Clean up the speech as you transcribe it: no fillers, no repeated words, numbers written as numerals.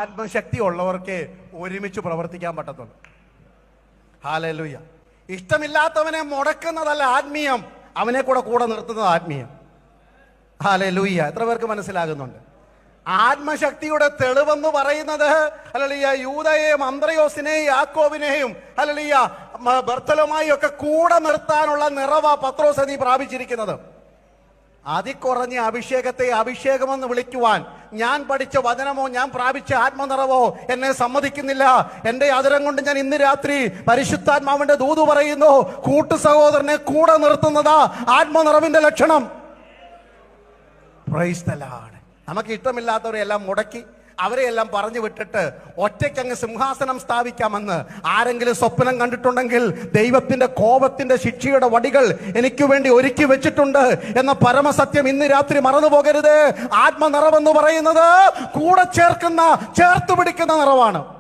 ആത്മശക്തി ഉള്ളവർക്ക് ഒരുമിച്ച് പ്രവർത്തിക്കാൻ പറ്റത്തുള്ളൂ. ഹല്ലേലൂയ. ഇഷ്ടമില്ലാത്തവനെ മുടക്കുന്നതല്ല ആത്മീയം, അവനെ കൂടെ നിർത്തുന്നത് ആത്മീയം. ഹല്ലേലൂയ. എത്ര പേർക്ക് മനസ്സിലാകുന്നുണ്ട്? ആത്മശക്തിയുടെ തെളിവെന്ന് പറയുന്നത് ഹല്ലേലൂയ യൂദയെയും അന്ത്രയോസിനെയും യാക്കോബിനെയും ഹല്ലേലൂയ ബർത്തലോമായി ഒക്കെ കൂടെ നിർത്താനുള്ള നിറവാ പത്രോസ് നീ പ്രാപിച്ചിരിക്കുന്നത്. അതികുറഞ്ഞ അഭിഷേകത്തെ അഭിഷേകമെന്ന് വിളിക്കുവാൻ ഞാൻ പഠിച്ച വചനമോ ഞാൻ പ്രാപിച്ച ആത്മനിറവോ എന്നെ സമ്മതിക്കുന്നില്ല. എന്റെ ആദരം കൊണ്ട് ഞാൻ ഇന്ന് രാത്രി പരിശുദ്ധാത്മാവിന്റെ ദൂത് പറയുന്നു, കൂട്ടു സഹോദരനെ കൂടെ നിർത്തുന്നതാ ആത്മനിറവിന്റെ ലക്ഷണം. Praise the Lord. നമുക്ക് ഇഷ്ടമില്ലാത്തവരെല്ലാം മുടക്കി അവരെയെല്ലാം പറഞ്ഞു വിട്ടിട്ട് ഒറ്റയ്ക്കങ്ങ് സിംഹാസനം സ്ഥാപിക്കാമെന്ന് ആരെങ്കിലും സ്വപ്നം കണ്ടിട്ടുണ്ടെങ്കിൽ ദൈവത്തിന്റെ കോപത്തിന്റെ ശിക്ഷയുടെ വടികൾ എനിക്ക് വേണ്ടി ഒരുക്കി വെച്ചിട്ടുണ്ട് എന്ന പരമസത്യം ഇന്ന് രാത്രി മറന്നു പോകരുത്. ആത്മനിറവെന്ന് പറയുന്നത് കൂടെ ചേർത്ത് പിടിക്കുന്ന നിറവാണ്.